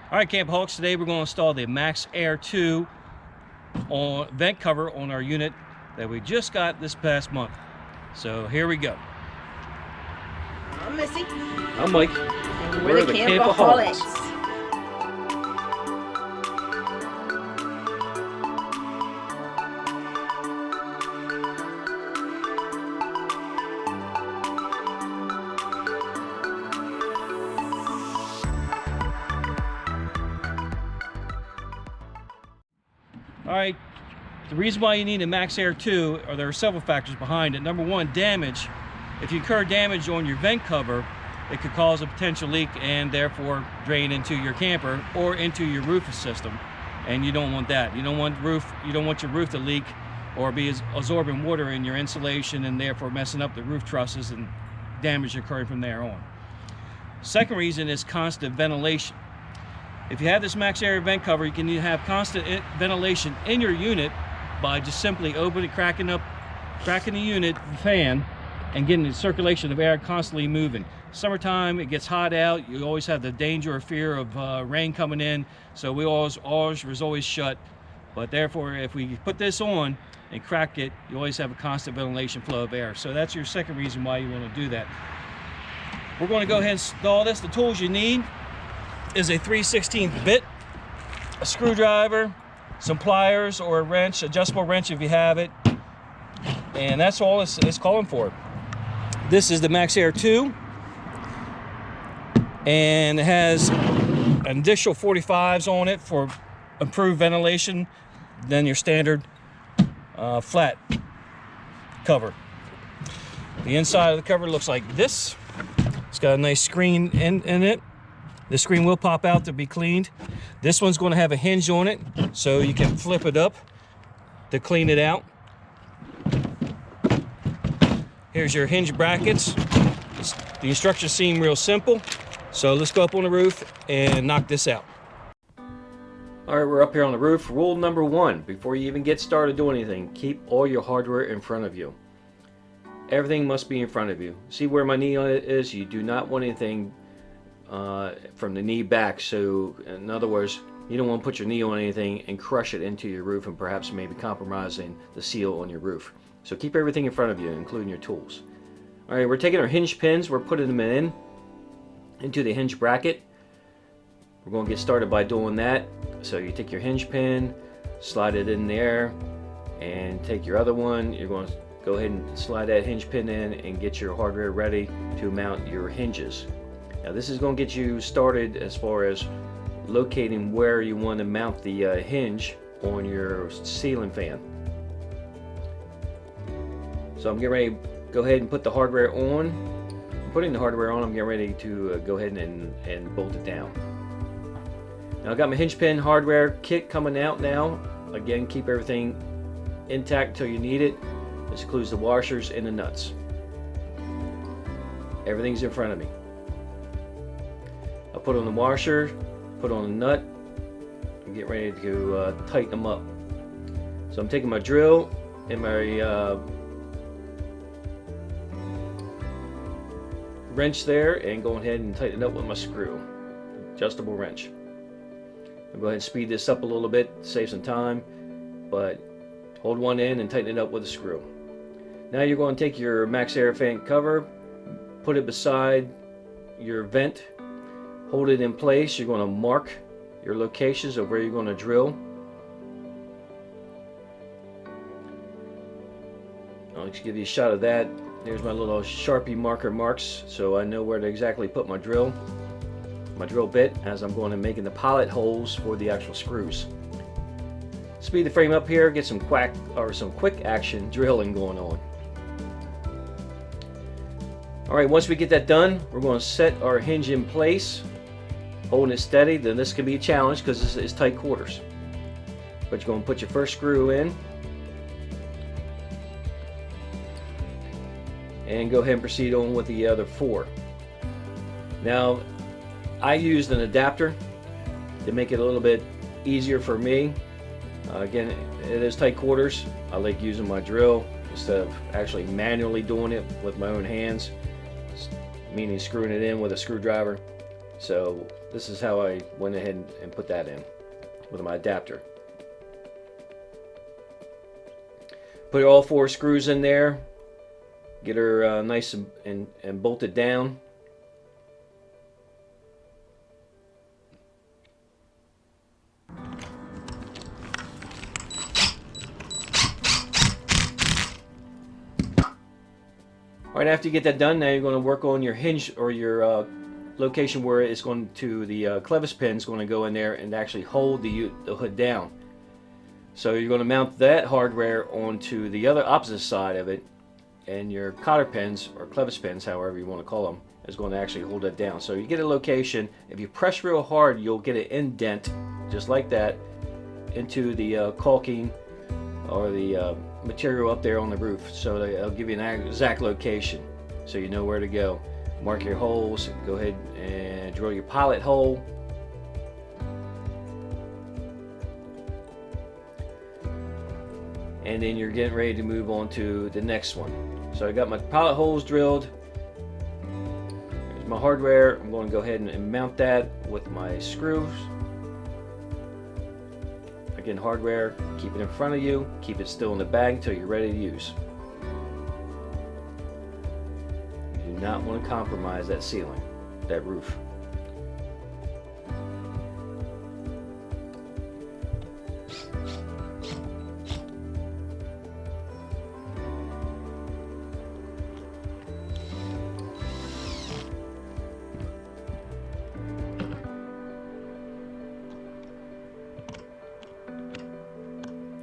All right, Campoholics, today we're going to install the MaxxAir 2 vent cover on our unit that we just got this past month. So here we go. I'm Missy. I'm Mike. And we're the Campoholics. All right, the reason why you need a MaxxAir 2, or there are several factors behind it. Number one, damage. If you incur damage on your vent cover, it could cause a potential leak and therefore drain into your camper or into your roof system. And you don't want that. You don't want your roof to leak or be absorbing water in your insulation and therefore messing up the roof trusses and damage occurring from there on. Second reason is constant ventilation. If you have this MaxxAir vent cover, you can have constant ventilation in your unit by just simply cracking the unit fan and getting the circulation of air constantly moving. Summertime, it gets hot out. You always have the danger or fear of rain coming in, so ours was always shut. But therefore, if we put this on and crack it, you always have a constant ventilation flow of air. So that's your second reason why you want to do that. We're going to go ahead and install this. The tools you need is a 3/16 bit, a screwdriver, some pliers or a wrench, adjustable wrench if you have it, and that's all it's calling for. This is the MaxxAir 2, and it has an additional 45s on it for improved ventilation than your standard flat cover. The inside of the cover looks like this. It's got a nice screen in it. The screen will pop out to be cleaned. This one's going to have a hinge on it, so you can flip it up to clean it out. Here's your hinge brackets. The instructions seem real simple, so let's go up on the roof and knock this out. All right, we're up here on the roof. Rule number one, before you even get started doing anything, keep all your hardware in front of you. Everything must be in front of you. See where my knee on it is? You do not want anything from the knee back. So in other words, you don't want to put your knee on anything and crush it into your roof and perhaps maybe compromising the seal on your roof. So keep everything in front of you, including your tools. All right, we're taking our hinge pins, we're putting them into the hinge bracket. We're going to get started by doing that. So you take your hinge pin, slide it in there, and take your other one. You're going to go ahead and slide that hinge pin in and get your hardware ready to mount your hinges. Now this is going to get you started as far as locating where you want to mount the hinge on your ceiling fan. So I'm getting ready to go ahead and put the hardware on. I'm putting the hardware on, I'm getting ready to go ahead and bolt it down. Now I've got my hinge pin hardware kit coming out now. Again, keep everything intact until you need it. This includes the washers and the nuts. Everything's in front of me. I'll put on the washer, put on the nut, and get ready to tighten them up. So I'm taking my drill and my wrench there and going ahead and tighten it up with my screw, adjustable wrench. I'll go ahead and speed this up a little bit, save some time, but hold one end and tighten it up with a screw. Now you're going to take your MaxxAir fan cover, put it beside your vent, hold it in place. You're going to mark your locations of where you're going to drill. I'll just give you a shot of that. There's my little Sharpie marker marks, so I know where to exactly put my drill bit as I'm going to making the pilot holes for the actual screws. Speed the frame up here, get some quick action drilling going on. Alright, once we get that done, we're going to set our hinge in place, holding it steady. Then this can be a challenge because this is tight quarters. But you're going to put your first screw in and go ahead and proceed on with the other four. Now, I used an adapter to make it a little bit easier for me. Again, it is tight quarters. I like using my drill instead of actually manually doing it with my own hands, meaning screwing it in with a screwdriver. So this is how I went ahead and put that in with my adapter. Put all 4 screws in there, get her nice and bolted down. Alright, after you get that done, now you're going to work on your hinge, or your location where it's going to, the clevis pin is going to go in there and actually hold the hood down. So you're going to mount that hardware onto the other opposite side of it, and your cotter pins, or clevis pins, however you want to call them, is going to actually hold that down. So you get a location, if you press real hard, you'll get an indent, just like that, into the caulking or the material up there on the roof. So it'll give you an exact location so you know where to go. Mark your holes, go ahead and drill your pilot hole. And then you're getting ready to move on to the next one. So I got my pilot holes drilled. There's my hardware. I'm going to go ahead and mount that with my screws. Again, hardware, keep it in front of you, keep it still in the bag until you're ready to use. You do not want to compromise that ceiling, that roof.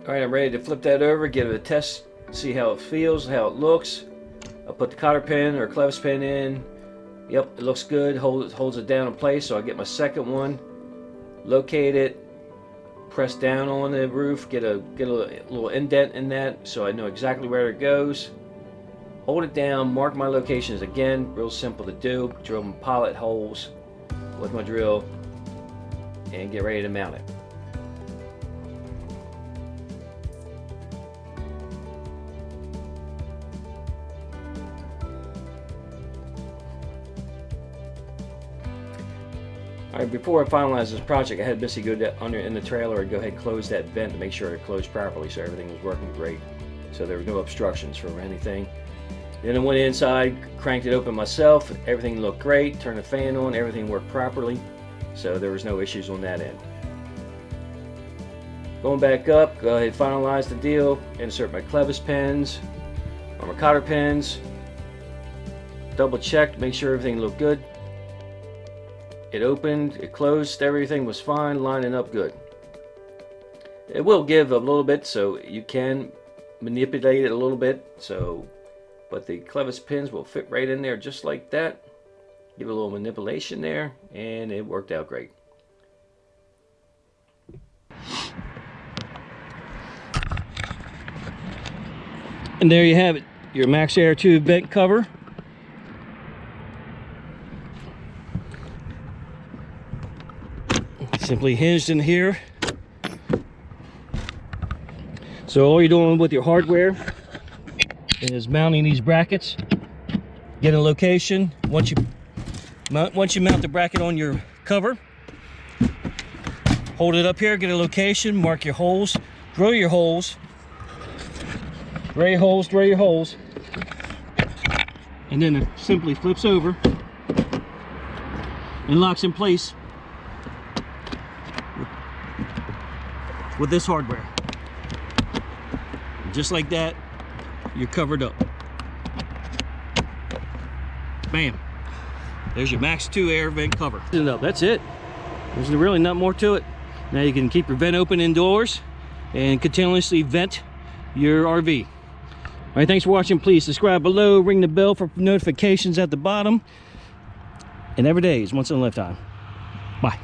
Alright, I'm ready to flip that over, give it a test, see how it feels, how it looks. I'll put the cotter pin or clevis pin in. Yep, it looks good, holds it down in place. So I get my second one, locate it, press down on the roof, get a little indent in that so I know exactly where it goes. Hold it down, mark my locations again, real simple to do. Drill my pilot holes with my drill and get ready to mount it. Alright, before I finalize this project, I had Missy go under in the trailer and go ahead and close that vent to make sure it closed properly so everything was working great. So there were no obstructions from anything. Then I went inside, cranked it open myself, everything looked great, turned the fan on, everything worked properly. So there was no issues on that end. Going back up, go ahead and finalize the deal, insert my clevis pins, or my cotter pins, double checked, make sure everything looked good. It opened, it closed, everything was fine, lining up good. It will give a little bit, so you can manipulate it a little bit, but the clevis pins will fit right in there just like that. Give it a little manipulation there, and it worked out great. And there you have it, your MaxxAir 2 vent cover. Simply hinged in here. So all you're doing with your hardware is mounting these brackets. Get a location. Once you mount the bracket on your cover, hold it up here, get a location, mark your holes, drill your holes, drill your holes, and then it simply flips over and locks in place with this hardware. Just like that, you're covered up. Bam. There's your MaxxAir vent cover. That's it. There's really not more to it. Now you can keep your vent open indoors and continuously vent your RV. All right, thanks for watching. Please subscribe below, ring the bell for notifications at the bottom. And every day is once in a lifetime. Bye.